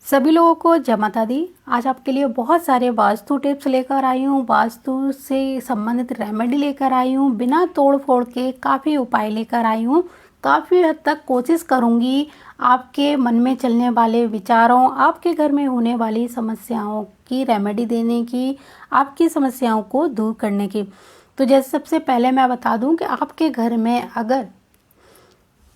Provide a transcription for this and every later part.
सभी लोगों को जय माता दी। आज आपके लिए बहुत सारे वास्तु टिप्स लेकर आई हूँ, वास्तु से संबंधित रेमेडी लेकर आई हूँ, बिना तोड़ फोड़ के काफ़ी उपाय लेकर आई हूँ। काफ़ी हद तक कोशिश करूँगी आपके मन में चलने वाले विचारों, आपके घर में होने वाली समस्याओं की रेमेडी देने की, आपकी समस्याओं को दूर करने की। तो जैसे सबसे पहले मैं बता दूं कि आपके घर में अगर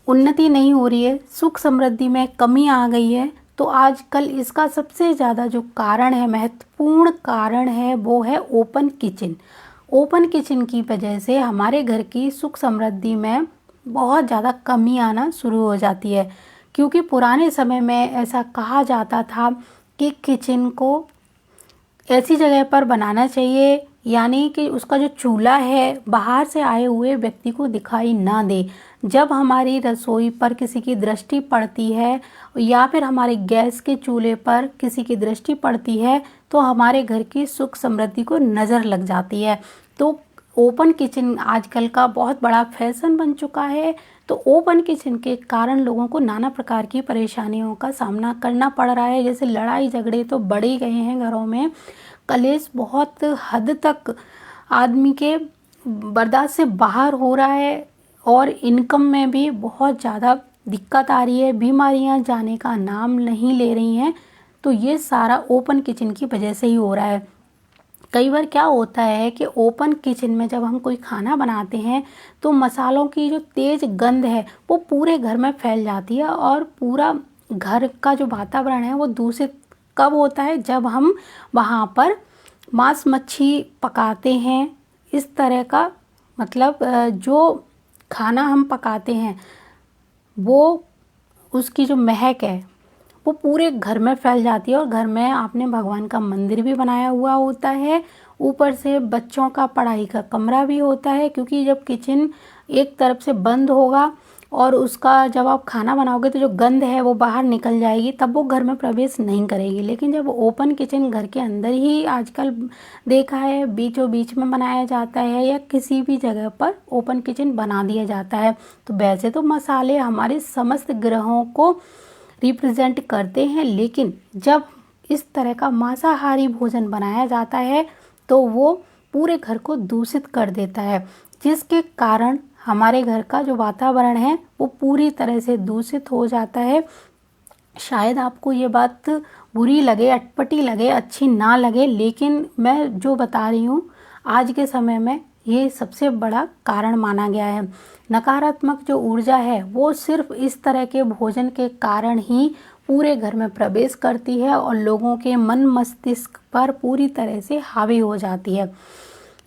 उन्नति नहीं हो रही है, सुख समृद्धि में कमी आ गई है, तो आजकल इसका सबसे ज़्यादा जो कारण है, महत्वपूर्ण कारण है, वो है ओपन किचन। ओपन किचन की वजह से हमारे घर की सुख समृद्धि में बहुत ज़्यादा कमी आना शुरू हो जाती है। क्योंकि पुराने समय में ऐसा कहा जाता था कि किचन को ऐसी जगह पर बनाना चाहिए, यानी कि उसका जो चूल्हा है बाहर से आए हुए व्यक्ति को दिखाई ना दे। जब हमारी रसोई पर किसी की दृष्टि पड़ती है या फिर हमारे गैस के चूल्हे पर किसी की दृष्टि पड़ती है तो हमारे घर की सुख समृद्धि को नज़र लग जाती है। तो ओपन किचन आजकल का बहुत बड़ा फैशन बन चुका है। तो ओपन किचन के कारण लोगों को नाना प्रकार की परेशानियों का सामना करना पड़ रहा है। जैसे लड़ाई झगड़े तो बढ़ ही गए हैं घरों में, कलेश बहुत हद तक आदमी के बर्दाश्त से बाहर हो रहा है और इनकम में भी बहुत ज़्यादा दिक्कत आ रही है, बीमारियां जाने का नाम नहीं ले रही हैं। तो ये सारा ओपन किचन की वजह से ही हो रहा है। कई बार क्या होता है कि ओपन किचन में जब हम कोई खाना बनाते हैं तो मसालों की जो तेज़ गंध है वो पूरे घर में फैल जाती है और पूरा घर का जो वातावरण है वो दूषित कब होता है, जब हम वहाँ पर मांस मच्छी पकाते हैं। इस तरह का मतलब जो खाना हम पकाते हैं वो उसकी जो महक है वो पूरे घर में फैल जाती है। और घर में आपने भगवान का मंदिर भी बनाया हुआ होता है, ऊपर से बच्चों का पढ़ाई का कमरा भी होता है। क्योंकि जब किचन एक तरफ से बंद होगा और उसका जब आप खाना बनाओगे तो जो गंध है वो बाहर निकल जाएगी, तब वो घर में प्रवेश नहीं करेगी। लेकिन जब ओपन किचन घर के अंदर ही आजकल देखा है बीचों बीच में बनाया जाता है या किसी भी जगह पर ओपन किचन बना दिया जाता है, तो वैसे तो मसाले हमारे समस्त ग्रहों को रिप्रेजेंट करते हैं, लेकिन जब इस तरह का मांसाहारी भोजन बनाया जाता है तो वो पूरे घर को दूषित कर देता है, जिसके कारण हमारे घर का जो वातावरण है वो पूरी तरह से दूषित हो जाता है। शायद आपको ये बात बुरी लगे, अटपटी लगे, अच्छी ना लगे, लेकिन मैं जो बता रही हूँ आज के समय में ये सबसे बड़ा कारण माना गया है। नकारात्मक जो ऊर्जा है वो सिर्फ इस तरह के भोजन के कारण ही पूरे घर में प्रवेश करती है और लोगों के मन मस्तिष्क पर पूरी तरह से हावी हो जाती है।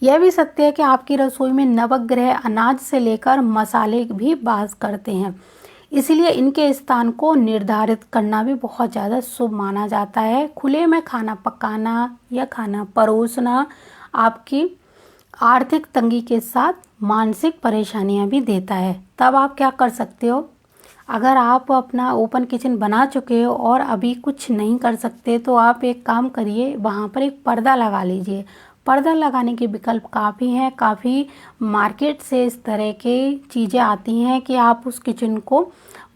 यह भी सत्य है कि आपकी रसोई में नवग्रह अनाज से लेकर मसाले भी वास करते हैं, इसलिए इनके स्थान को निर्धारित करना भी बहुत ज़्यादा शुभ माना जाता है। खुले में खाना पकाना या खाना परोसना आपकी आर्थिक तंगी के साथ मानसिक परेशानियां भी देता है। तब आप क्या कर सकते हो, अगर आप अपना ओपन किचन बना चुके हो और अभी कुछ नहीं कर सकते तो आप एक काम करिए, वहाँ पर एक पर्दा लगा लीजिए। पर्दा लगाने के विकल्प काफ़ी हैं, काफ़ी मार्केट से इस तरह की चीज़ें आती हैं कि आप उस किचन को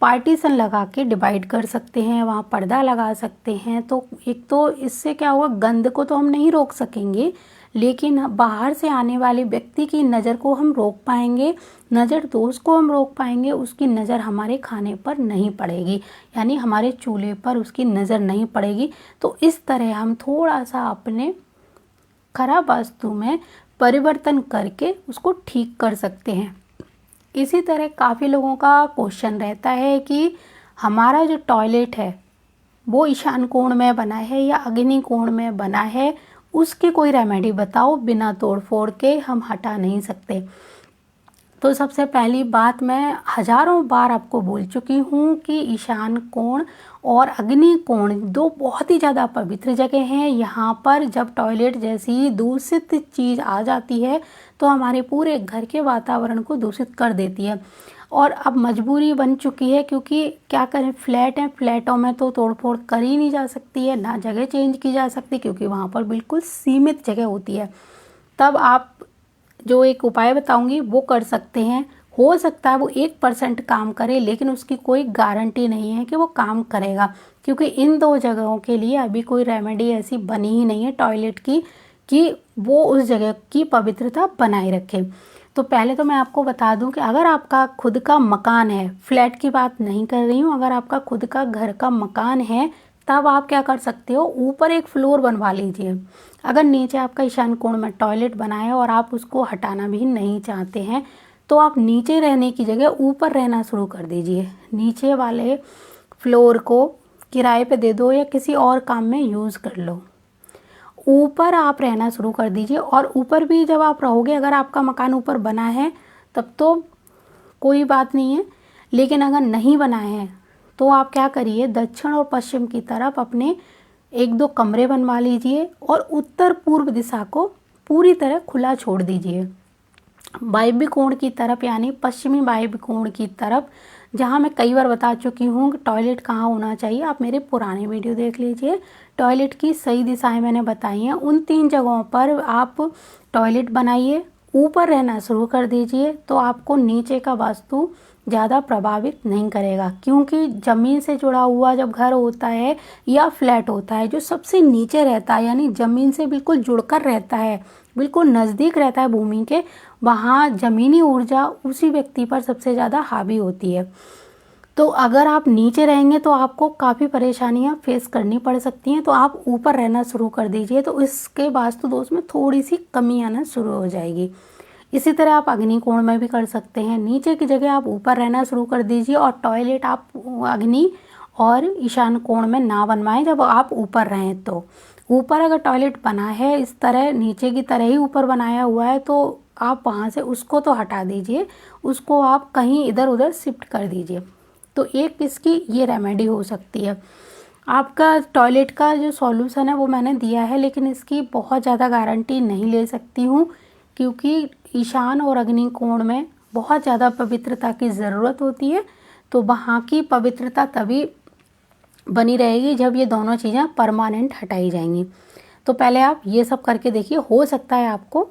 पार्टीशन लगा के डिवाइड कर सकते हैं, वहाँ पर्दा लगा सकते हैं। तो एक तो इससे क्या होगा, गंध को तो हम नहीं रोक सकेंगे, लेकिन बाहर से आने वाले व्यक्ति की नज़र को हम रोक पाएंगे, नज़र दोष को हम रोक पाएंगे, उसकी नज़र हमारे खाने पर नहीं पड़ेगी, यानी हमारे चूल्हे पर उसकी नज़र नहीं पड़ेगी। तो इस तरह हम थोड़ा सा अपने खराब वास्तु में परिवर्तन करके उसको ठीक कर सकते हैं। इसी तरह काफ़ी लोगों का क्वेश्चन रहता है कि हमारा जो टॉयलेट है वो ईशान कोण में बना है या अग्नि कोण में बना है, उसकी कोई रेमेडी बताओ, बिना तोड़ फोड़ के हम हटा नहीं सकते। तो सबसे पहली बात, मैं हजारों बार आपको बोल चुकी हूँ कि ईशान कोण और अग्नि कोण दो बहुत ही ज़्यादा पवित्र जगह हैं। यहाँ पर जब टॉयलेट जैसी दूषित चीज़ आ जाती है तो हमारे पूरे घर के वातावरण को दूषित कर देती है। और अब मजबूरी बन चुकी है, क्योंकि क्या करें, फ्लैट हैं, फ्लैटों में तो तोड़फोड़ कर ही नहीं जा सकती है, ना जगह चेंज की जा सकती, क्योंकि वहाँ पर बिल्कुल सीमित जगह होती है। तब आप जो एक उपाय बताऊंगी वो कर सकते हैं। हो सकता है वो 1% काम करे, लेकिन उसकी कोई गारंटी नहीं है कि वो काम करेगा, क्योंकि इन दो जगहों के लिए अभी कोई रेमेडी ऐसी बनी ही नहीं है टॉयलेट की कि वो उस जगह की पवित्रता बनाए रखे। तो पहले तो मैं आपको बता दूं कि अगर आपका खुद का मकान है, फ्लैट की बात नहीं कर रही हूँ, अगर आपका खुद का घर का मकान है तब आप क्या कर सकते हो, ऊपर एक फ्लोर बनवा लीजिए। अगर नीचे आपका ईशान कोण में टॉयलेट बना है और आप उसको हटाना भी नहीं चाहते हैं तो आप नीचे रहने की जगह ऊपर रहना शुरू कर दीजिए। नीचे वाले फ्लोर को किराए पे दे दो या किसी और काम में यूज़ कर लो। ऊपर आप रहना शुरू कर दीजिए। और ऊपर भी जब आप रहोगे, अगर आपका मकान ऊपर बना है तब तो कोई बात नहीं है, लेकिन अगर नहीं बना है तो आप क्या करिए, दक्षिण और पश्चिम की तरफ अपने 1-2 कमरे बनवा लीजिए और उत्तर पूर्व दिशा को पूरी तरह खुला छोड़ दीजिए। वायव्य कोण की तरफ यानी पश्चिमी वायव्य कोण की तरफ, जहाँ मैं कई बार बता चुकी हूँ कि टॉयलेट कहाँ होना चाहिए, आप मेरे पुराने वीडियो देख लीजिए। टॉयलेट की सही दिशाएं मैंने बताई हैं। उन 3 जगहों पर आप टॉयलेट बनाइए, ऊपर रहना शुरू कर दीजिए, तो आपको नीचे का वास्तु ज़्यादा प्रभावित नहीं करेगा। क्योंकि ज़मीन से जुड़ा हुआ जब घर होता है या फ्लैट होता है, जो सबसे नीचे रहता है यानी ज़मीन से बिल्कुल जुड़कर रहता है, बिल्कुल नज़दीक रहता है भूमि के, वहाँ ज़मीनी ऊर्जा उसी व्यक्ति पर सबसे ज़्यादा हावी होती है। तो अगर आप नीचे रहेंगे तो आपको काफ़ी परेशानियां फेस करनी पड़ सकती हैं, तो आप ऊपर रहना शुरू कर दीजिए, तो इसके वास्तु दोष में थोड़ी सी कमी आना शुरू हो जाएगी। इसी तरह आप अग्नि कोण में भी कर सकते हैं। नीचे की जगह आप ऊपर रहना शुरू कर दीजिए और टॉयलेट आप अग्नि और ईशान कोण में ना बनवाएं जब आप ऊपर रहें। तो ऊपर अगर टॉयलेट बना है इस तरह नीचे की तरह ही ऊपर बनाया हुआ है तो आप वहाँ से उसको तो हटा दीजिए, उसको आप कहीं इधर उधर शिफ्ट कर दीजिए। तो एक इसकी ये रेमेडी हो सकती है। आपका टॉयलेट का जो सॉल्यूशन है वो मैंने दिया है, लेकिन इसकी बहुत ज़्यादा गारंटी नहीं ले सकती हूँ, क्योंकि ईशान और अग्नि कोण में बहुत ज़्यादा पवित्रता की ज़रूरत होती है। तो वहाँ की पवित्रता तभी बनी रहेगी जब ये दोनों चीज़ें परमानेंट हटाई जाएंगी। तो पहले आप ये सब करके देखिए, हो सकता है आपको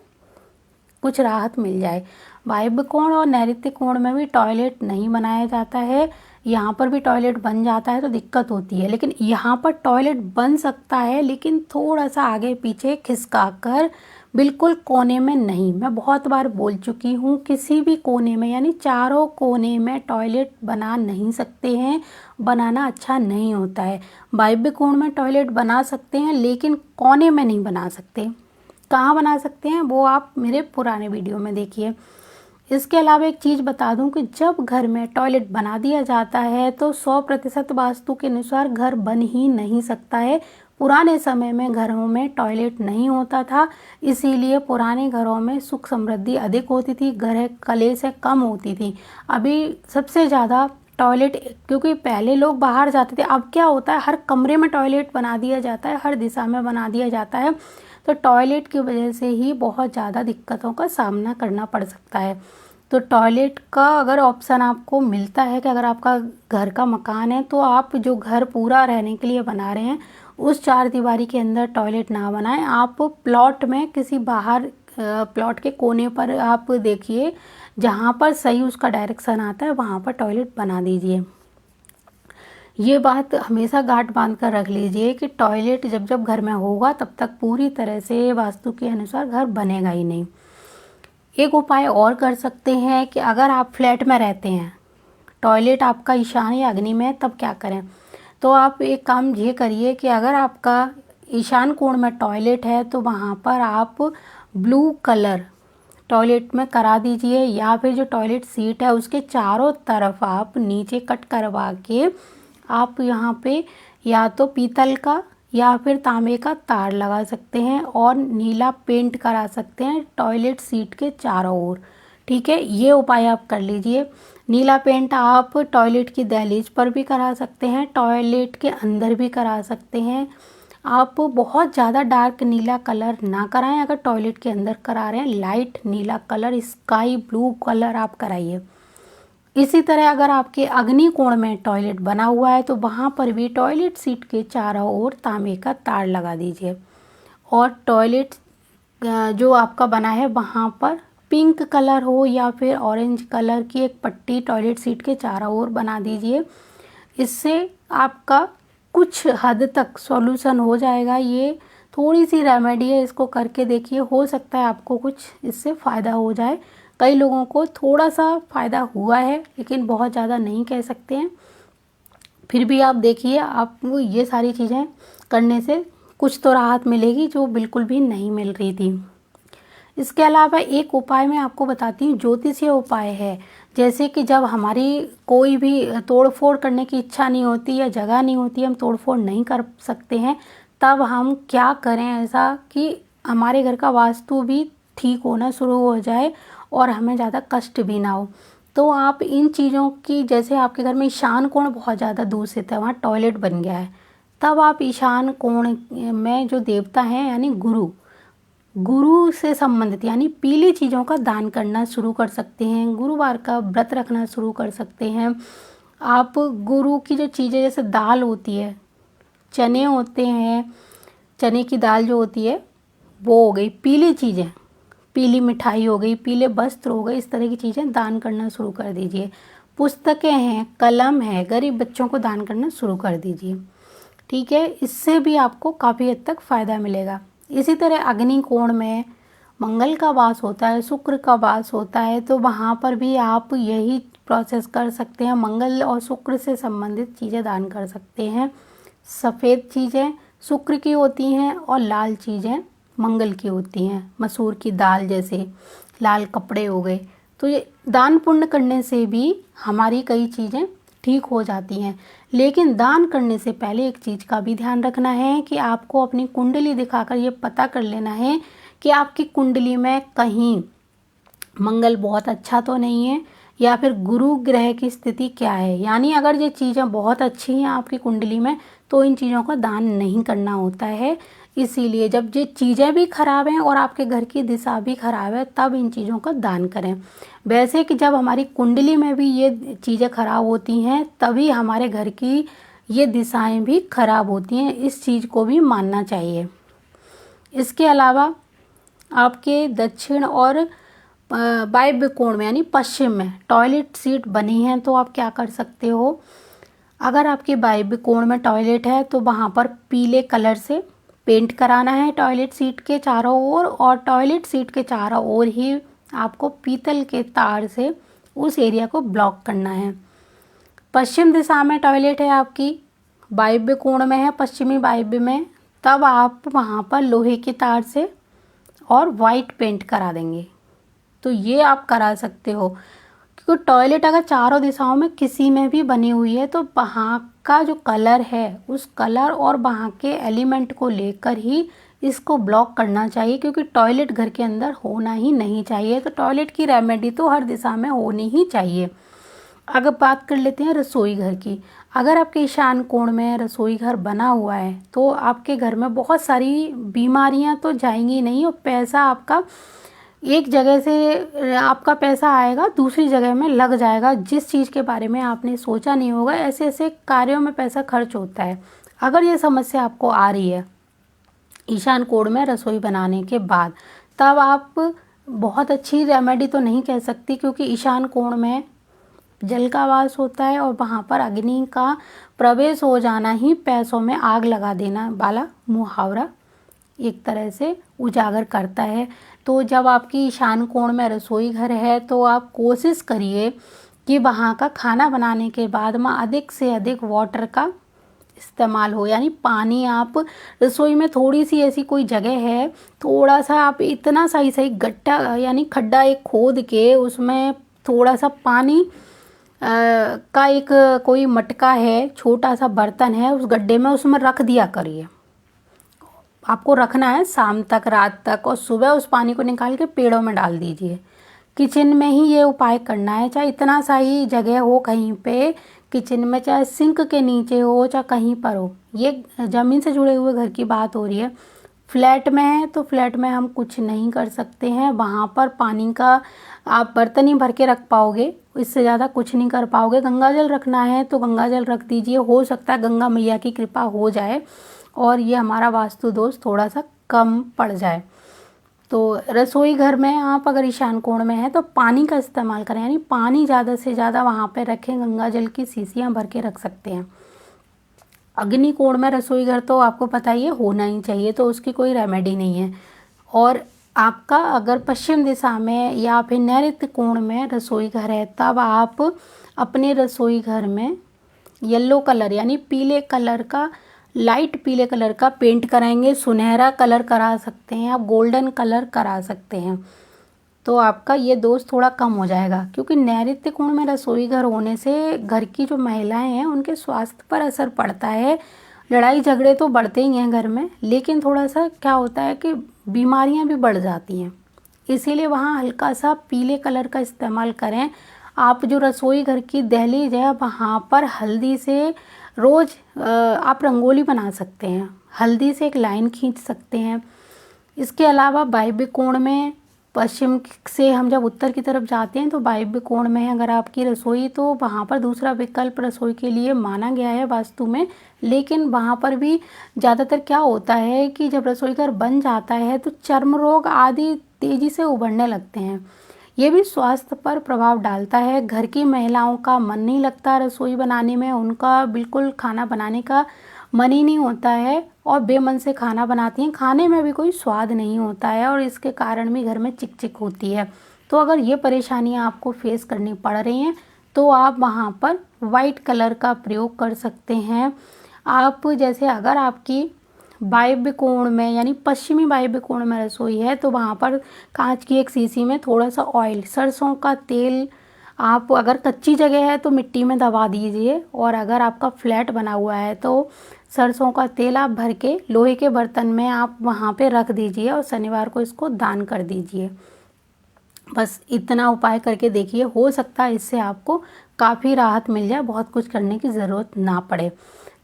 कुछ राहत मिल जाए। वायव्य कोण और नैऋत्य कोण में भी टॉयलेट नहीं बनाया जाता है, यहाँ पर भी टॉयलेट बन जाता है तो दिक्कत होती है। लेकिन यहाँ पर टॉयलेट बन सकता है, लेकिन थोड़ा सा आगे पीछे खिसका कर, बिल्कुल कोने में नहीं। मैं बहुत बार बोल चुकी हूँ, किसी भी कोने में यानी चारों कोने में टॉयलेट बना नहीं सकते हैं, बनाना अच्छा नहीं होता है। वायव्य कोण में टॉयलेट बना सकते हैं लेकिन कोने में नहीं बना सकते। कहाँ बना सकते हैं वो आप मेरे पुराने वीडियो में देखिए। इसके अलावा एक चीज़ बता दूं कि जब घर में टॉयलेट बना दिया जाता है तो 100% वास्तु के अनुसार घर बन ही नहीं सकता है। पुराने समय में घरों में टॉयलेट नहीं होता था, इसीलिए पुराने घरों में सुख समृद्धि अधिक होती थी, घर कलेश कम होती थी। अभी सबसे ज़्यादा टॉयलेट, क्योंकि पहले लोग बाहर जाते थे, अब क्या होता है हर कमरे में टॉयलेट बना दिया जाता है, हर दिशा में बना दिया जाता है। तो टॉयलेट की वजह से ही बहुत ज़्यादा दिक्कतों का सामना करना पड़ सकता है। तो टॉयलेट का अगर ऑप्शन आपको मिलता है कि अगर आपका घर का मकान है तो आप जो घर पूरा रहने के लिए बना रहे हैं उस 4 दीवारी के अंदर टॉयलेट ना बनाएं। आप प्लॉट में किसी बाहर प्लॉट के कोने पर आप देखिए, जहाँ पर सही उसका डायरेक्शन आता है वहाँ पर टॉयलेट बना दीजिए। ये बात हमेशा गांठ बांध कर रख लीजिए कि टॉयलेट जब जब घर में होगा तब तक पूरी तरह से वास्तु के अनुसार घर बनेगा ही नहीं। एक उपाय और कर सकते हैं कि अगर आप फ्लैट में रहते हैं, टॉयलेट आपका ईशान या अग्नि में है, तब क्या करें। तो आप एक काम ये करिए कि अगर आपका ईशान कोण में टॉयलेट है तो वहाँ पर आप ब्लू कलर टॉयलेट में करा दीजिए, या फिर जो टॉयलेट सीट है उसके चारों तरफ आप नीचे कट करवा के आप यहाँ पे या तो पीतल का या फिर तांबे का तार लगा सकते हैं और नीला पेंट करा सकते हैं टॉयलेट सीट के चारों ओर। ठीक है, ये उपाय आप कर लीजिए। नीला पेंट आप टॉयलेट की दहलीज पर भी करा सकते हैं, टॉयलेट के अंदर भी करा सकते हैं। आप बहुत ज़्यादा डार्क नीला कलर ना कराएं, अगर टॉयलेट के अंदर करा रहे हैं लाइट नीला कलर, स्काई ब्लू कलर आप कराइए। इसी तरह अगर आपके अग्नि कोण में टॉयलेट बना हुआ है तो वहाँ पर भी टॉयलेट सीट के चारों ओर तांबे का तार लगा दीजिए और टॉयलेट जो आपका बना है वहाँ पर पिंक कलर हो या फिर ऑरेंज कलर की एक पट्टी टॉयलेट सीट के चारों ओर बना दीजिए। इससे आपका कुछ हद तक सॉल्यूशन हो जाएगा। ये थोड़ी सी रेमेडी है, इसको करके देखिए, हो सकता है आपको कुछ इससे फ़ायदा हो जाए। कई लोगों को थोड़ा सा फ़ायदा हुआ है, लेकिन बहुत ज़्यादा नहीं कह सकते हैं। फिर भी आप देखिए, आपको ये सारी चीज़ें करने से कुछ तो राहत मिलेगी जो बिल्कुल भी नहीं मिल रही थी। इसके अलावा एक उपाय मैं आपको बताती हूँ, ज्योतिषीय उपाय है। जैसे कि जब हमारी कोई भी तोड़ फोड़ करने की इच्छा नहीं होती या जगह नहीं होती, हम तोड़ फोड़ नहीं कर सकते हैं, तब हम क्या करें ऐसा कि हमारे घर का वास्तु भी ठीक होना शुरू हो जाए और हमें ज़्यादा कष्ट भी ना हो। तो आप इन चीज़ों की, जैसे आपके घर में ईशान कोण बहुत ज़्यादा दूषित है, वहाँ टॉयलेट बन गया है, तब आप ईशान कोण में जो देवता हैं यानी गुरु से संबंधित यानी पीली चीज़ों का दान करना शुरू कर सकते हैं। गुरुवार का व्रत रखना शुरू कर सकते हैं। आप गुरु की जो चीज़ें, जैसे दाल होती है, चने होते हैं, चने की दाल जो होती है वो हो गई, पीली चीज़ें, पीली मिठाई हो गई, पीले वस्त्र हो गए, इस तरह की चीज़ें दान करना शुरू कर दीजिए। पुस्तकें हैं, कलम है, गरीब बच्चों को दान करना शुरू कर दीजिए। ठीक है, इससे भी आपको काफ़ी हद तक फ़ायदा मिलेगा। इसी तरह अग्नि कोण में मंगल का वास होता है, शुक्र का वास होता है, तो वहाँ पर भी आप यही प्रोसेस कर सकते हैं। मंगल और शुक्र से संबंधित चीज़ें दान कर सकते हैं। सफ़ेद चीज़ें शुक्र की होती हैं और लाल चीज़ें मंगल की होती हैं। मसूर की दाल जैसे, लाल कपड़े हो गए। तो ये दान पुण्य करने से भी हमारी कई चीज़ें ठीक हो जाती हैं। लेकिन दान करने से पहले एक चीज़ का भी ध्यान रखना है कि आपको अपनी कुंडली दिखाकर ये पता कर लेना है कि आपकी कुंडली में कहीं मंगल बहुत अच्छा तो नहीं है, या फिर गुरु ग्रह की स्थिति क्या है। यानी अगर ये चीज़ें बहुत अच्छी हैं आपकी कुंडली में, तो इन चीज़ों का दान नहीं करना होता है। इसीलिए जब ये चीज़ें भी खराब हैं और आपके घर की दिशा भी खराब है, तब इन चीज़ों का दान करें। वैसे कि जब हमारी कुंडली में भी ये चीज़ें खराब होती हैं, तभी हमारे घर की ये दिशाएं भी खराब होती हैं। इस चीज़ को भी मानना चाहिए। इसके अलावा आपके दक्षिण और वायव्य कोण में यानी पश्चिम में टॉयलेट सीट बनी है, तो आप क्या कर सकते हो, अगर आपके वायव्य कोण में टॉयलेट है तो वहाँ पर पीले कलर से पेंट कराना है टॉयलेट सीट के चारों ओर, और टॉयलेट सीट के चारों ओर ही आपको पीतल के तार से उस एरिया को ब्लॉक करना है। पश्चिम दिशा में टॉयलेट है आपकी, वायव्य कोण में है, पश्चिमी वायव्य में, तब आप वहाँ पर लोहे के तार से और वाइट पेंट करा देंगे। तो ये आप करा सकते हो, क्योंकि टॉयलेट अगर चारों दिशाओं में किसी में भी बनी हुई है, तो वहाँ का जो कलर है उस कलर और वहाँ के एलिमेंट को लेकर ही इसको ब्लॉक करना चाहिए, क्योंकि टॉयलेट घर के अंदर होना ही नहीं चाहिए। तो टॉयलेट की रेमेडी तो हर दिशा में होनी ही चाहिए। अगर बात कर लेते हैं रसोई घर की, अगर आपके ईशान कोण में रसोई घर बना हुआ है, तो आपके घर में बहुत सारी बीमारियां तो जाएंगी नहीं, और पैसा आपका एक जगह से आपका पैसा आएगा दूसरी जगह में लग जाएगा। जिस चीज़ के बारे में आपने सोचा नहीं होगा, ऐसे ऐसे कार्यों में पैसा खर्च होता है। अगर ये समस्या आपको आ रही है ईशान कोण में रसोई बनाने के बाद, तब आप बहुत अच्छी रेमेडी तो नहीं कह सकती, क्योंकि ईशान कोण में जल का वास होता है और वहाँ पर अग्नि का प्रवेश हो जाना ही पैसों में आग लगा देना वाला मुहावरा एक तरह से उजागर करता है। तो जब आपकी ईशान कोण में रसोई घर है, तो आप कोशिश करिए कि वहाँ का खाना बनाने के बाद में अधिक से अधिक वाटर का इस्तेमाल हो। यानी पानी, आप रसोई में थोड़ी सी ऐसी कोई जगह है, थोड़ा सा आप इतना सही गड्ढा यानी खड्डा एक खोद के उसमें थोड़ा सा पानी का एक कोई मटका है, छोटा सा बर्तन है, उस गड्ढे में उसमें रख दिया करिए। आपको रखना है शाम तक, रात तक, और सुबह उस पानी को निकाल के पेड़ों में डाल दीजिए। किचन में ही ये उपाय करना है, चाहे इतना सा ही जगह हो कहीं पे किचन में, चाहे सिंक के नीचे हो, चाहे कहीं पर हो। ये ज़मीन से जुड़े हुए घर की बात हो रही है। फ्लैट में है तो फ्लैट में हम कुछ नहीं कर सकते हैं, वहाँ पर पानी का आप बर्तन ही भर के रख पाओगे, इससे ज़्यादा कुछ नहीं कर पाओगे। गंगा जल रखना है तो गंगा जल रख दीजिए, हो सकता है गंगा मैया की कृपा हो जाए और ये हमारा वास्तु दोष थोड़ा सा कम पड़ जाए। तो रसोई घर में आप अगर ईशान कोण में है तो पानी का इस्तेमाल करें, यानी पानी ज़्यादा से ज़्यादा वहाँ पे रखें, गंगा जल की शीशियाँ भर के रख सकते हैं। अग्नि कोण में रसोई घर तो आपको पता ही है होना ही चाहिए, तो उसकी कोई रेमेडी नहीं है। और आपका अगर पश्चिम दिशा में या फिर नैऋत्य कोण में रसोई घर है, तब आप अपने रसोई घर में येलो कलर यानी पीले कलर का, लाइट पीले कलर का पेंट कराएंगे। सुनहरा कलर करा सकते हैं आप, गोल्डन कलर करा सकते हैं, तो आपका ये दोष थोड़ा कम हो जाएगा। क्योंकि नैऋत्य कोण में रसोई घर होने से घर की जो महिलाएं हैं उनके स्वास्थ्य पर असर पड़ता है। लड़ाई झगड़े तो बढ़ते ही हैं घर में, लेकिन थोड़ा सा क्या होता है कि बीमारियां भी बढ़ जाती हैं। इसीलिए वहाँ हल्का सा पीले कलर का इस्तेमाल करें। आप जो रसोई घर की दहलीज है वहाँ पर हल्दी से रोज़ आप रंगोली बना सकते हैं, हल्दी से एक लाइन खींच सकते हैं। इसके अलावा वायव्य कोण में, पश्चिम से हम जब उत्तर की तरफ जाते हैं तो वायव्य कोण में है अगर आपकी रसोई, तो वहाँ पर दूसरा विकल्प रसोई के लिए माना गया है वास्तु में। लेकिन वहाँ पर भी ज़्यादातर क्या होता है कि जब रसोई घर बन जाता है तो चर्म रोग आदि तेज़ी से उभरने लगते हैं। ये भी स्वास्थ्य पर प्रभाव डालता है। घर की महिलाओं का मन नहीं लगता रसोई बनाने में, उनका बिल्कुल खाना बनाने का मन ही नहीं होता है और बेमन से खाना बनाती हैं, खाने में भी कोई स्वाद नहीं होता है और इसके कारण भी घर में चिक होती है। तो अगर ये परेशानियां आपको फेस करनी पड़ रही हैं तो आप वहाँ पर वाइट कलर का प्रयोग कर सकते हैं। आप जैसे अगर आपकी वायव्य कोण में यानी पश्चिमी वायव्य कोण में रसोई है तो वहाँ पर कांच की एक शीशी में थोड़ा सा ऑयल, सरसों का तेल, आप अगर कच्ची जगह है तो मिट्टी में दबा दीजिए, और अगर आपका फ्लैट बना हुआ है तो सरसों का तेल आप भर के लोहे के बर्तन में आप वहाँ पे रख दीजिए और शनिवार को इसको दान कर दीजिए। बस इतना उपाय करके देखिए, हो सकता है इससे आपको काफ़ी राहत मिल जाए, बहुत कुछ करने की ज़रूरत ना पड़े।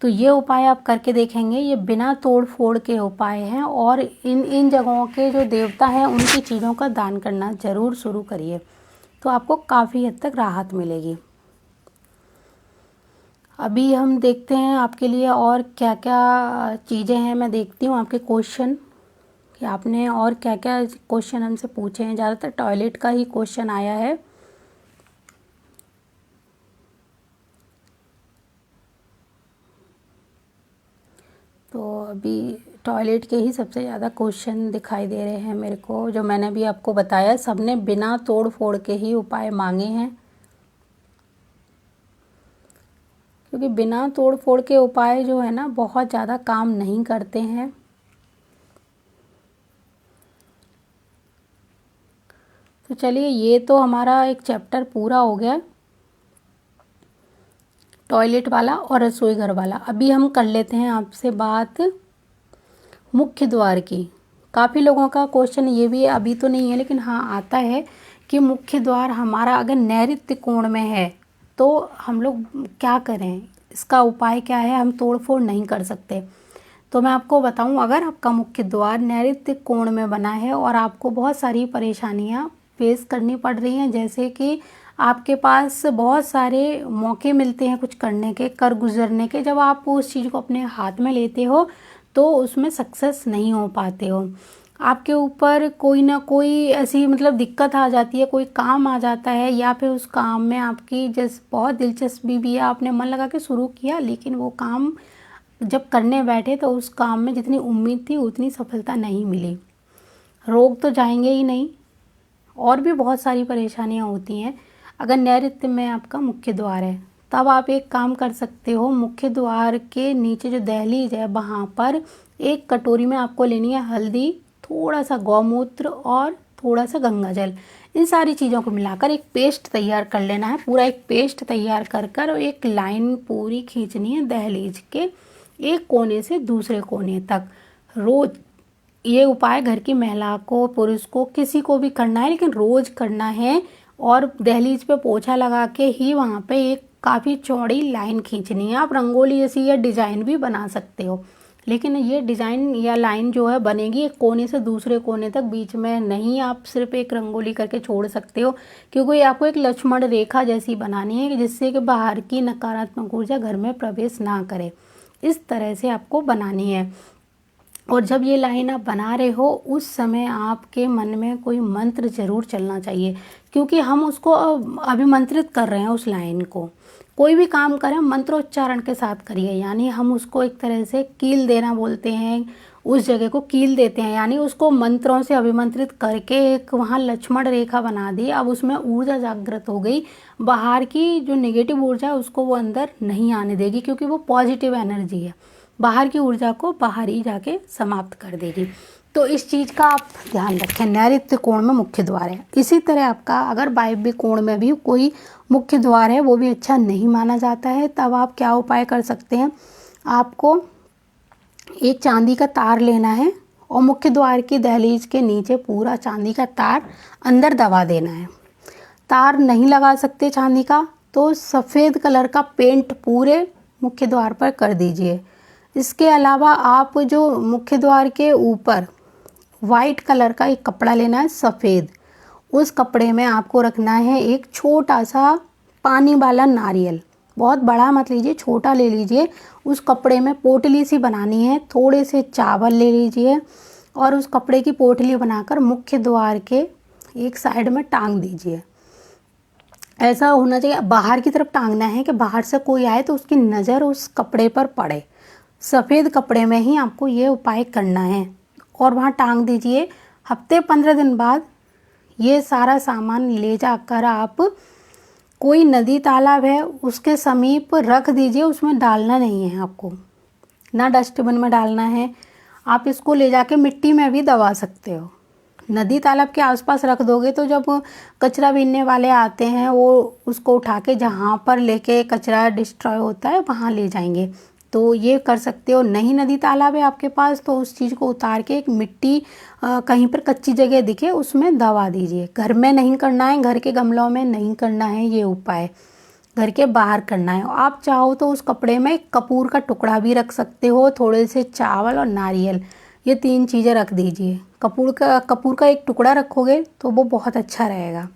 तो ये उपाय आप करके देखेंगे, ये बिना तोड़ फोड़ के उपाय हैं और इन जगहों के जो देवता हैं उनकी चीज़ों का दान करना ज़रूर शुरू करिए, तो आपको काफ़ी हद तक राहत मिलेगी। अभी हम देखते हैं आपके लिए और क्या क्या चीज़ें हैं। मैं देखती हूँ आपके क्वेश्चन कि आपने और क्या क्या क्वेश्चन हमसे पूछे हैं। ज़्यादातर टॉयलेट का ही क्वेश्चन आया है। तो अभी टॉयलेट के ही सबसे ज़्यादा क्वेश्चन दिखाई दे रहे हैं मेरे को। जो मैंने भी आपको बताया, सबने बिना तोड़ फोड़ के ही उपाय मांगे हैं, क्योंकि बिना तोड़ फोड़ के उपाय जो है ना बहुत ज़्यादा काम नहीं करते हैं। तो चलिए, ये तो हमारा एक चैप्टर पूरा हो गया, टॉयलेट वाला और रसोई घर वाला। अभी हम कर लेते हैं आपसे बात मुख्य द्वार की। काफ़ी लोगों का क्वेश्चन ये भी अभी तो नहीं है लेकिन हाँ आता है कि मुख्य द्वार हमारा अगर नैऋत्य कोण में है तो हम लोग क्या करें, इसका उपाय क्या है। हम तोड़ फोड़ नहीं कर सकते, तो मैं आपको बताऊं, अगर आपका मुख्य द्वार नैऋत्य कोण में बना है और आपको बहुत सारी परेशानियां फेस करनी पड़ रही हैं, जैसे कि आपके पास बहुत सारे मौके मिलते हैं कुछ करने के, कर गुजरने के, जब आप उस चीज़ को अपने हाथ में लेते हो तो उसमें सक्सेस नहीं हो पाते हो। आपके ऊपर कोई ना कोई ऐसी मतलब दिक्कत आ जाती है, कोई काम आ जाता है, या फिर उस काम में आपकी जैसे बहुत दिलचस्पी भी है, आपने मन लगा के शुरू किया, लेकिन वो काम जब करने बैठे तो उस काम में जितनी उम्मीद थी उतनी सफलता नहीं मिली। रोग तो जाएंगे ही नहीं, और भी बहुत सारी परेशानियां होती हैं। अगर नैऋत्य में आपका मुख्य द्वार है तब आप एक काम कर सकते हो, मुख्य द्वार के नीचे जो दहलीज है वहाँ पर एक कटोरी में आपको लेनी है हल्दी, थोड़ा सा गौमूत्र और थोड़ा सा गंगा जल। इन सारी चीज़ों को मिलाकर एक पेस्ट तैयार कर लेना है। पूरा एक पेस्ट तैयार कर कर एक लाइन पूरी खींचनी है दहलीज के एक कोने से दूसरे कोने तक। रोज ये उपाय घर की महिला को, पुरुष को, किसी को भी करना है, लेकिन रोज करना है। और दहलीज पे पोछा लगा के ही वहाँ पे एक काफ़ी चौड़ी लाइन खींचनी है। आप रंगोली जैसी या डिज़ाइन भी बना सकते हो, लेकिन ये डिज़ाइन या लाइन जो है बनेगी एक कोने से दूसरे कोने तक, बीच में नहीं। आप सिर्फ एक रंगोली करके छोड़ सकते हो, क्योंकि आपको एक लक्ष्मण रेखा जैसी बनानी है जिससे कि बाहर की नकारात्मक ऊर्जा घर में प्रवेश ना करे। इस तरह से आपको बनानी है। और जब ये लाइन आप बना रहे हो उस समय आपके मन में कोई मंत्र ज़रूर चलना चाहिए, क्योंकि हम उसको अभिमंत्रित कर रहे हैं उस लाइन को। कोई भी काम करें मंत्रोच्चारण के साथ करिए, यानी हम उसको एक तरह से कील देना बोलते हैं, उस जगह को कील देते हैं, यानी उसको मंत्रों से अभिमंत्रित करके एक वहाँ लक्ष्मण रेखा बना दी। अब उसमें ऊर्जा जागृत हो गई, बाहर की जो नेगेटिव ऊर्जा है उसको वो अंदर नहीं आने देगी, क्योंकि वो पॉजिटिव एनर्जी है, बाहर की ऊर्जा को बाहर ही जाके समाप्त कर देगी। तो इस चीज़ का आप ध्यान रखें। नैऋत्य कोण में मुख्य द्वार है। इसी तरह आपका अगर वायव्य कोण में भी कोई मुख्य द्वार है, वो भी अच्छा नहीं माना जाता है, तब आप क्या उपाय कर सकते हैं। आपको एक चांदी का तार लेना है और मुख्य द्वार की दहलीज के नीचे पूरा चांदी का तार अंदर दबा देना है। तार नहीं लगा सकते चांदी का, तो सफ़ेद कलर का पेंट पूरे मुख्य द्वार पर कर दीजिए। इसके अलावा आप जो मुख्य द्वार के ऊपर वाइट कलर का एक कपड़ा लेना है सफ़ेद, उस कपड़े में आपको रखना है एक छोटा सा पानी वाला नारियल। बहुत बड़ा मत लीजिए, छोटा ले लीजिए। उस कपड़े में पोटली सी बनानी है, थोड़े से चावल ले लीजिए और उस कपड़े की पोटली बनाकर मुख्य द्वार के एक साइड में टांग दीजिए। ऐसा होना चाहिए, बाहर की तरफ टांगना है कि बाहर से कोई आए तो उसकी नज़र उस कपड़े पर पड़े। सफ़ेद कपड़े में ही आपको ये उपाय करना है और वहाँ टांग दीजिए। हफ्ते 15 दिन बाद ये सारा सामान ले जाकर आप कोई नदी तालाब है उसके समीप रख दीजिए। उसमें डालना नहीं है आपको, ना डस्टबिन में डालना है। आप इसको ले जाके मिट्टी में भी दबा सकते हो। नदी तालाब के आसपास रख दोगे तो जब कचरा बीनने वाले आते हैं वो उसको उठा के जहाँ पर लेके कचरा डिस्ट्रॉय होता है वहाँ ले जाएंगे, तो ये कर सकते हो। नहीं नदी तालाब है आपके पास तो उस चीज़ को उतार के एक मिट्टी कहीं पर कच्ची जगह दिखे उसमें दबा दीजिए। घर में नहीं करना है, घर के गमलों में नहीं करना है ये उपाय, घर के बाहर करना है। आप चाहो तो उस कपड़े में कपूर का टुकड़ा भी रख सकते हो, थोड़े से चावल और नारियल, ये 3 चीज़ें रख दीजिए। कपूर का एक टुकड़ा रखोगे तो वो बहुत अच्छा रहेगा।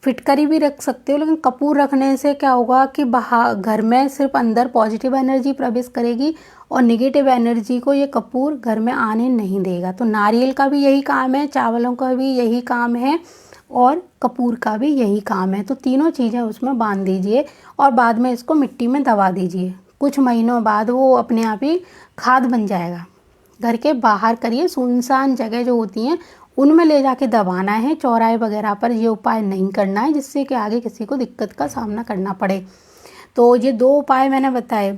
फिटकरी भी रख सकते हो, लेकिन कपूर रखने से क्या होगा कि बाहर घर में सिर्फ अंदर पॉजिटिव एनर्जी प्रवेश करेगी और नेगेटिव एनर्जी को ये कपूर घर में आने नहीं देगा। तो नारियल का भी यही काम है, चावलों का भी यही काम है और कपूर का भी यही काम है। तो तीनों चीज़ें उसमें बांध दीजिए और बाद में इसको मिट्टी में दबा दीजिए। कुछ महीनों बाद वो अपने आप ही खाद बन जाएगा। घर के बाहर करिए, सुनसान जगह जो होती हैं उनमें ले जाके दबाना है, चौराहे वगैरह पर ये उपाय नहीं करना है, जिससे कि आगे किसी को दिक्कत का सामना करना पड़े। तो ये 2 उपाय मैंने बताए।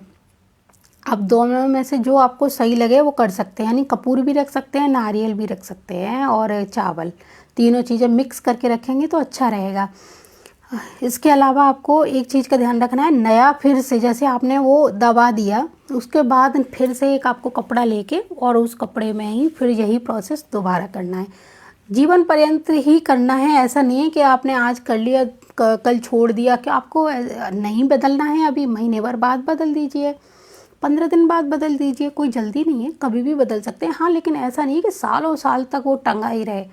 अब दोनों में से जो आपको सही लगे वो कर सकते हैं, यानी कपूर भी रख सकते हैं, नारियल भी रख सकते हैं और चावल, तीनों चीज़ें मिक्स करके रखेंगे तो अच्छा रहेगा। इसके अलावा आपको एक चीज़ का ध्यान रखना है, नया फिर से जैसे आपने वो दबा दिया उसके बाद फिर से एक आपको कपड़ा लेके और उस कपड़े में ही फिर यही प्रोसेस दोबारा करना है। जीवन पर्यंत ही करना है, ऐसा नहीं है कि आपने आज कर लिया कल छोड़ दिया, कि आपको नहीं बदलना है। अभी महीने भर बाद बदल दीजिए, 15 दिन बाद बदल दीजिए, कोई जल्दी नहीं है, कभी भी बदल सकते हैं। हाँ, लेकिन ऐसा नहीं है कि सालों साल तक वो टंगा ही रहे,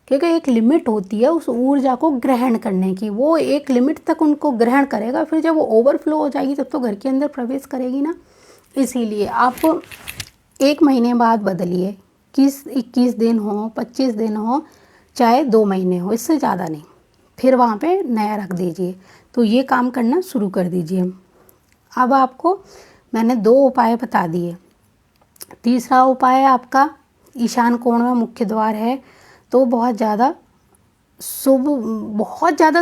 क्योंकि एक लिमिट होती है उस ऊर्जा को ग्रहण करने की। वो एक लिमिट तक उनको ग्रहण करेगा, फिर जब वो ओवरफ्लो हो जाएगी तब तो घर के अंदर प्रवेश करेगी ना। इसीलिए आप 1 महीने बाद बदलिए, 21 दिन हो, 25 दिन हो, चाहे 2 महीने हो, इससे ज़्यादा नहीं। फिर वहाँ पे नया रख दीजिए। तो ये काम करना शुरू कर दीजिए। अब आपको मैंने 2 उपाय बता दिए। तीसरा उपाय आपका ईशान कोण में मुख्य द्वार है, तो बहुत ज़्यादा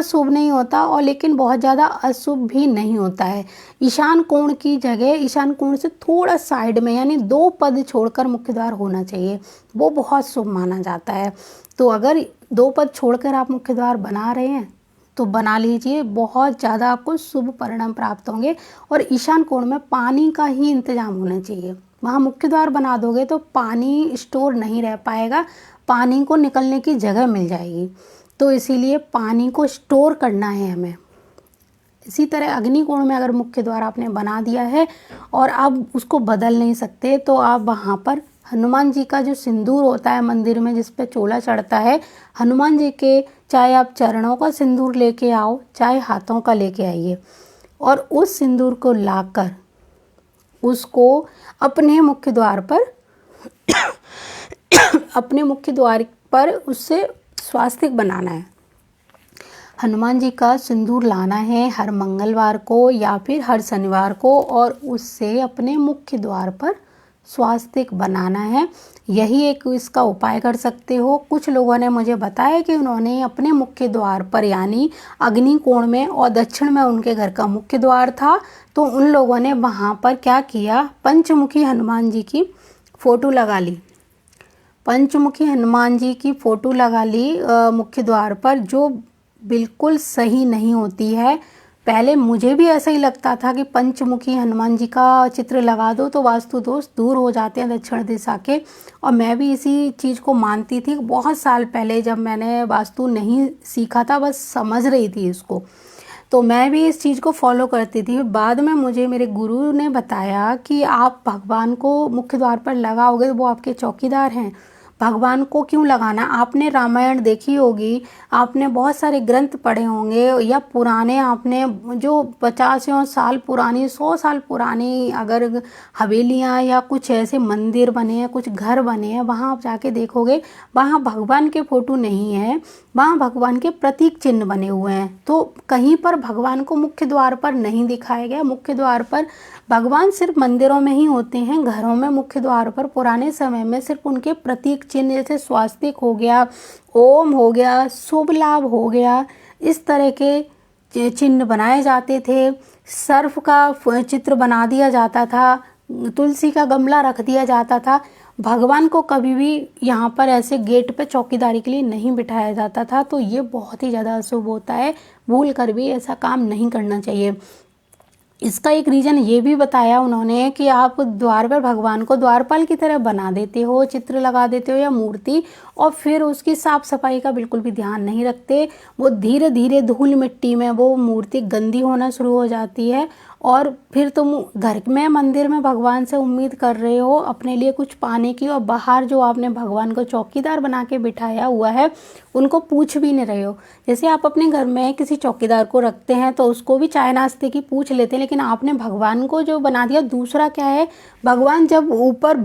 शुभ नहीं होता और लेकिन बहुत ज़्यादा अशुभ भी नहीं होता है। ईशान कोण की जगह ईशान कोण से थोड़ा साइड में, यानी 2 पद छोड़कर मुख्य द्वार होना चाहिए, वो बहुत शुभ माना जाता है। तो अगर 2 पद छोड़कर आप मुख्य द्वार बना रहे हैं तो बना लीजिए, बहुत ज़्यादा आपको शुभ परिणाम प्राप्त होंगे। और ईशान कोण में पानी का ही इंतजाम होना चाहिए। वहाँ मुख्य द्वार बना दोगे तो पानी स्टोर नहीं रह पाएगा, पानी को निकलने की जगह मिल जाएगी। तो इसीलिए पानी को स्टोर करना है हमें। इसी तरह अग्निकोण में अगर मुख्य द्वार आपने बना दिया है और आप उसको बदल नहीं सकते, तो आप वहाँ पर हनुमान जी का जो सिंदूर होता है मंदिर में जिस पे चोला चढ़ता है, हनुमान जी के चाहे आप चरणों का सिंदूर लेके आओ, चाहे हाथों का लेके आइए, और उस सिंदूर को लाकर उसको अपने मुख्य द्वार पर अपने मुख्य द्वार पर उससे स्वास्तिक बनाना है। हनुमान जी का सिंदूर लाना है हर मंगलवार को या फिर हर शनिवार को, और उससे अपने मुख्य द्वार पर स्वास्तिक बनाना है। यही एक इसका उपाय कर सकते हो। कुछ लोगों ने मुझे बताया कि उन्होंने अपने मुख्य द्वार पर यानी अग्नि कोण में और दक्षिण में उनके घर का मुख्य द्वार था, तो उन लोगों ने वहाँ पर क्या किया, पंचमुखी हनुमान जी की फ़ोटो लगा ली। पंचमुखी हनुमान जी की फ़ोटो लगा ली मुख्य द्वार पर, जो बिल्कुल सही नहीं होती है। पहले मुझे भी ऐसा ही लगता था कि पंचमुखी हनुमान जी का चित्र लगा दो तो वास्तु दोष दूर हो जाते हैं दक्षिण दिशा के, और मैं भी इसी चीज़ को मानती थी बहुत साल पहले, जब मैंने वास्तु नहीं सीखा था, बस समझ रही थी इसको, तो मैं भी इस चीज़ को फॉलो करती थी। बाद में मुझे मेरे गुरु ने बताया कि आप भगवान को मुख्य द्वार पर लगाओगे तो वो आपके चौकीदार हैं, भगवान को क्यों लगाना। आपने रामायण देखी होगी, आपने बहुत सारे ग्रंथ पढ़े होंगे, या पुराने आपने जो 50 साल पुरानी 100 साल पुरानी अगर हवेलियाँ या कुछ ऐसे मंदिर बने हैं, कुछ घर बने हैं, वहाँ आप जाके देखोगे वहाँ भगवान के फोटो नहीं है, वहाँ भगवान के प्रतीक चिन्ह बने हुए हैं। तो कहीं पर भगवान को मुख्य द्वार पर नहीं दिखाया गया। मुख्य द्वार पर भगवान सिर्फ मंदिरों में ही होते हैं, घरों में मुख्य द्वार पर पुराने समय में सिर्फ उनके प्रतीक चिन्ह जैसे स्वास्तिक हो गया, ओम हो गया, शुभ लाभ हो गया, इस तरह के चिन्ह बनाए जाते थे। सर्फ का चित्र बना दिया जाता था, तुलसी का गमला रख दिया जाता था। भगवान को कभी भी यहाँ पर ऐसे गेट पे चौकीदारी के लिए नहीं बिठाया जाता था, तो ये बहुत ही ज़्यादा अशुभ होता है। भूल कर भी ऐसा काम नहीं करना चाहिए। इसका एक रीज़न ये भी बताया उन्होंने कि आप द्वार पर भगवान को द्वारपाल की तरह बना देते हो, चित्र लगा देते हो या मूर्ति, और फिर उसकी साफ सफाई का बिल्कुल भी ध्यान नहीं रखते। वो धीरे धीरे धूल मिट्टी में वो मूर्ति गंदी होना शुरू हो जाती है, और फिर तुम घर में मंदिर में भगवान से उम्मीद कर रहे हो अपने लिए कुछ पाने की, और बाहर जो आपने भगवान को चौकीदार बना के बिठाया हुआ है उनको पूछ भी नहीं रहे हो। जैसे आप अपने घर में किसी चौकीदार को रखते हैं तो उसको भी चाय नाश्ते की पूछ लेते हैं, लेकिन आपने भगवान को जो बना दिया, दूसरा क्या है, भगवान जब ऊपर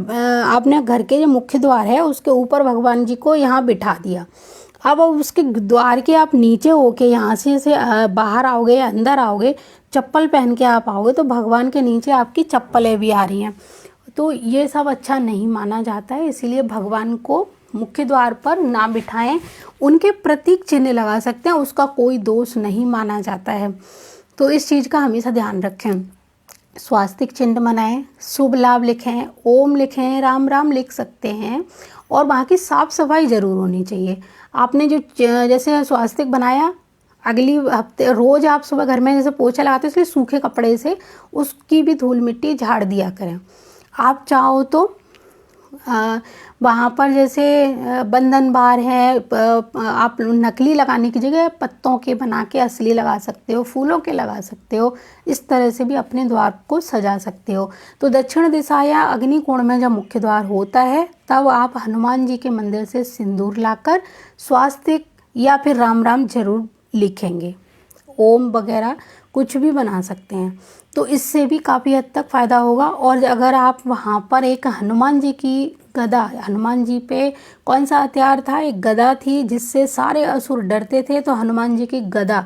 आपने घर के जो मुख्य द्वार है उसके ऊपर भगवान जी को यहाँ बिठा दिया। अब उसके द्वार के आप नीचे होके यहाँ से बाहर आओगे या अंदर आओगे, चप्पल पहन के आप आओगे तो भगवान के नीचे आपकी चप्पलें भी आ रही हैं, तो ये सब अच्छा नहीं माना जाता है। इसीलिए भगवान को मुख्य द्वार पर ना बिठाएं। उनके प्रतीक चिन्ह लगा सकते हैं, उसका कोई दोष नहीं माना जाता है, तो इस चीज़ का हमेशा ध्यान रखें। स्वास्तिक चिन्ह बनाएं, शुभ लाभ लिखें, ओम लिखें, राम राम लिख सकते हैं, और वहाँ की साफ़ सफाई ज़रूर होनी चाहिए। आपने जो जैसे स्वास्तिक बनाया, अगली हफ्ते रोज़ आप सुबह घर में जैसे पोछा लगाते हैं, इसलिए सूखे कपड़े से उसकी भी धूल मिट्टी झाड़ दिया करें। आप चाहो तो वहाँ पर जैसे बंधन बार है, आप नकली लगाने की जगह पत्तों के बना के असली लगा सकते हो, फूलों के लगा सकते हो, इस तरह से भी अपने द्वार को सजा सकते हो। तो दक्षिण दिशा या अग्नि कोण में जब मुख्य द्वार होता है तब आप हनुमान जी के मंदिर से सिंदूर लाकर स्वास्तिक या फिर राम राम जरूर लिखेंगे, ओम वगैरह कुछ भी बना सकते हैं, तो इससे भी काफ़ी हद तक फ़ायदा होगा। और अगर आप वहाँ पर एक हनुमान जी की गदा, हनुमान जी पे कौन सा हथियार था, एक गदा थी जिससे सारे असुर डरते थे, तो हनुमान जी की गदा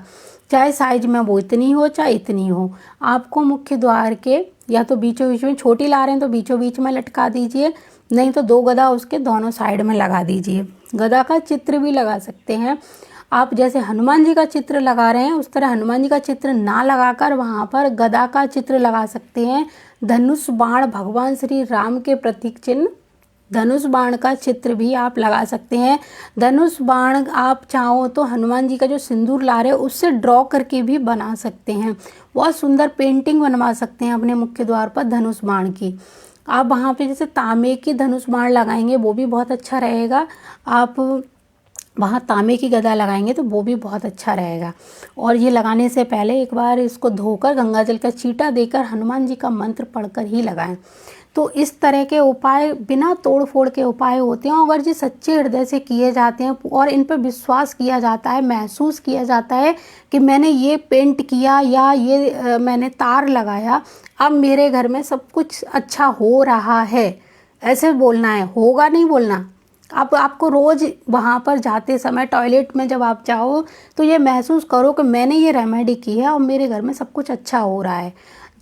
चाहे साइज में वो इतनी हो चाहे इतनी हो, आपको मुख्य द्वार के या तो बीचों बीच में, छोटी ला रहे हैं तो बीचों बीच में लटका दीजिए, नहीं तो 2 गदा उसके दोनों साइड में लगा दीजिए। गदा का चित्र भी लगा सकते हैं आप, जैसे हनुमान जी का चित्र लगा रहे हैं उस तरह हनुमान जी का चित्र ना लगाकर वहाँ पर गदा का चित्र लगा सकते हैं। धनुष बाण भगवान श्री राम के प्रतीक चिन्ह, धनुष बाण का चित्र भी आप लगा सकते हैं। धनुष बाण आप चाहो तो हनुमान जी का जो सिंदूर ला रहे हो उससे ड्रॉ करके भी बना सकते हैं, बहुत सुंदर पेंटिंग बनवा सकते हैं अपने मुख्य द्वार पर धनुष बाण की। आप वहाँ पे जैसे तांबे की धनुष बाण लगाएंगे वो भी बहुत अच्छा रहेगा, आप वहाँ तांबे की गदा लगाएंगे तो वो भी बहुत अच्छा रहेगा। और ये लगाने से पहले एक बार इसको धोकर गंगा जल का छींटा देकर हनुमान जी का मंत्र पढ़कर ही लगाएं। तो इस तरह के उपाय बिना तोड़ फोड़ के उपाय होते हैं, अगर ये सच्चे हृदय से किए जाते हैं और इन पर विश्वास किया जाता है, महसूस किया जाता है कि मैंने ये पेंट किया या ये मैंने तार लगाया, अब मेरे घर में सब कुछ अच्छा हो रहा है, ऐसे बोलना है, होगा नहीं बोलना, अब आपको रोज़ वहाँ पर जाते समय टॉयलेट में जब आप जाओ तो ये महसूस करो कि मैंने ये रेमेडी की है और मेरे घर में सब कुछ अच्छा हो रहा है।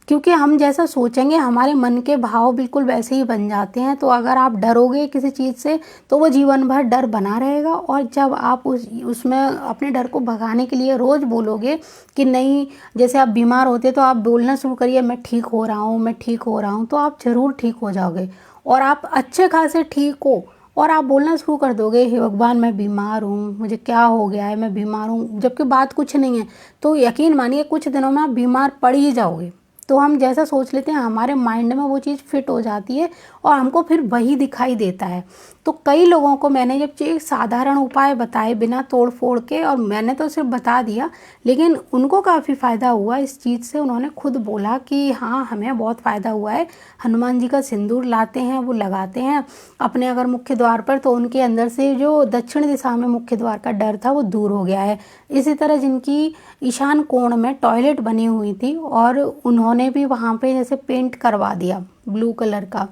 क्योंकि हम जैसा सोचेंगे हमारे मन के भाव बिल्कुल वैसे ही बन जाते हैं। तो अगर आप डरोगे किसी चीज़ से तो वो जीवन भर डर बना रहेगा, और जब आप उसमें अपने डर को भगाने के लिए रोज़ बोलोगे कि नहीं, जैसे आप बीमार होते तो आप बोलना शुरू करिए मैं ठीक हो रहा हूँ, मैं ठीक हो रहा हूँ, तो आप ज़रूर ठीक हो जाओगे। और आप अच्छे खासे ठीक हो और आप बोलना शुरू कर दोगे हे भगवान मैं बीमार हूँ, मुझे क्या हो गया है, मैं बीमार हूँ, जबकि बात कुछ नहीं है, तो यकीन मानिए कुछ दिनों में आप बीमार पड़ ही जाओगे। तो हम जैसा सोच लेते हैं हमारे माइंड में वो चीज़ फिट हो जाती है और हमको फिर वही दिखाई देता है। तो कई लोगों को मैंने जब ये साधारण उपाय बताए बिना तोड़ फोड़ के, और मैंने तो सिर्फ बता दिया, लेकिन उनको काफ़ी फ़ायदा हुआ इस चीज़ से। उन्होंने खुद बोला कि हाँ हमें बहुत फ़ायदा हुआ है। हनुमान जी का सिंदूर लाते हैं, वो लगाते हैं अपने अगर मुख्य द्वार पर, तो उनके अंदर से जो दक्षिण दिशा में मुख्य द्वार का डर था वो दूर हो गया है। इसी तरह जिनकी ईशान कोण में टॉयलेट बनी हुई थी और उन्होंने भी वहाँ पे जैसे पेंट करवा दिया, ब्लू कलर का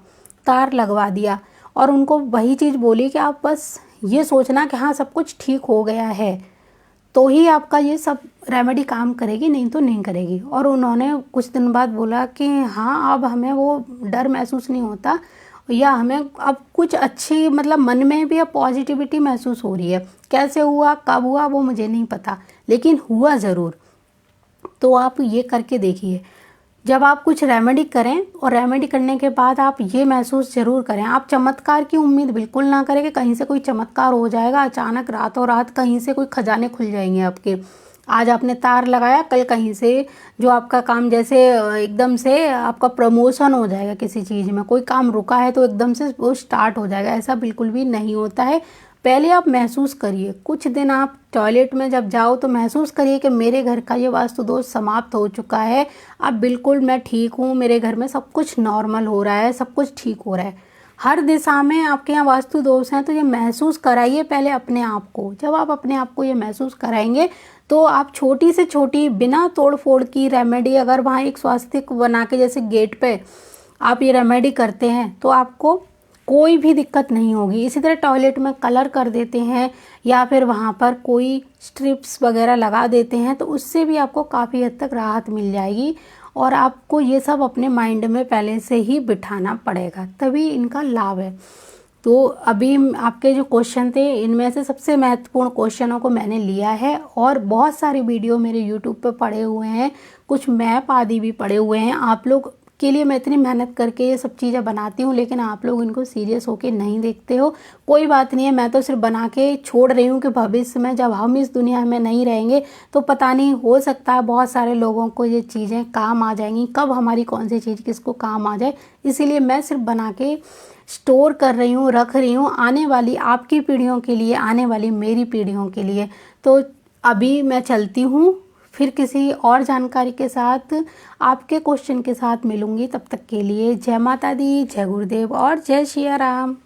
तार लगवा दिया, और उनको वही चीज़ बोली कि आप बस ये सोचना कि हाँ सब कुछ ठीक हो गया है, तो ही आपका ये सब रेमेडी काम करेगी, नहीं तो नहीं करेगी। और उन्होंने कुछ दिन बाद बोला कि हाँ अब हमें वो डर महसूस नहीं होता, या हमें अब कुछ अच्छी मतलब मन में भी अब पॉजिटिविटी महसूस हो रही है। कैसे हुआ कब हुआ वो मुझे नहीं पता, लेकिन हुआ ज़रूर। तो आप ये करके देखिए, जब आप कुछ रेमेडी करें और रेमेडी करने के बाद आप ये महसूस ज़रूर करें। आप चमत्कार की उम्मीद बिल्कुल ना करें कि कहीं से कोई चमत्कार हो जाएगा, अचानक रातों रात कहीं से कोई खजाने खुल जाएंगे आपके। आज आपने तार लगाया, कल कहीं से जो आपका काम जैसे एकदम से आपका प्रमोशन हो जाएगा, किसी चीज़ में कोई काम रुका है तो एकदम से वो स्टार्ट हो जाएगा, ऐसा बिल्कुल भी नहीं होता है। पहले आप महसूस करिए, कुछ दिन आप टॉयलेट में जब जाओ तो महसूस करिए कि मेरे घर का ये वास्तु दोष समाप्त हो चुका है, अब बिल्कुल मैं ठीक हूँ, मेरे घर में सब कुछ नॉर्मल हो रहा है, सब कुछ ठीक हो रहा है। हर दिशा में आपके यहाँ वास्तु दोष हैं तो ये महसूस कराइए पहले अपने आप को। जब आप अपने आप को ये महसूस कराएंगे तो आप छोटी से छोटी बिना तोड़ फोड़ की रेमेडी, अगर वहाँ एक स्वास्तिक बना के जैसे गेट पे आप ये रेमेडी करते हैं तो आपको कोई भी दिक्कत नहीं होगी। इसी तरह टॉयलेट में कलर कर देते हैं या फिर वहाँ पर कोई स्ट्रिप्स वगैरह लगा देते हैं तो उससे भी आपको काफ़ी हद तक राहत मिल जाएगी। और आपको ये सब अपने माइंड में पहले से ही बिठाना पड़ेगा, तभी इनका लाभ है। तो अभी आपके जो क्वेश्चन थे इनमें से सबसे महत्वपूर्ण क्वेश्चनों को मैंने लिया है, और बहुत सारे वीडियो मेरे यूट्यूब पे पड़े हुए हैं, कुछ मैप आदि भी पड़े हुए हैं। आप लोग के लिए मैं इतनी मेहनत करके ये सब चीज़ें बनाती हूँ, लेकिन आप लोग इनको सीरियस होके नहीं देखते हो। कोई बात नहीं है, मैं तो सिर्फ बना के छोड़ रही हूँ कि भविष्य में जब हम इस दुनिया में नहीं रहेंगे तो पता नहीं, हो सकता है बहुत सारे लोगों को ये चीज़ें काम आ जाएंगी, कब हमारी कौन सी चीज़ किसको काम आ जाए। इसीलिए मैं सिर्फ बना के स्टोर कर रही हूँ, रख रही हूँ आने वाली आपकी पीढ़ियों के लिए, आने वाली मेरी पीढ़ियों के लिए। तो अभी मैं चलती हूँ, फिर किसी और जानकारी के साथ आपके क्वेश्चन के साथ मिलूंगी। तब तक के लिए जय माता दी, जय गुरुदेव और जय सिया राम।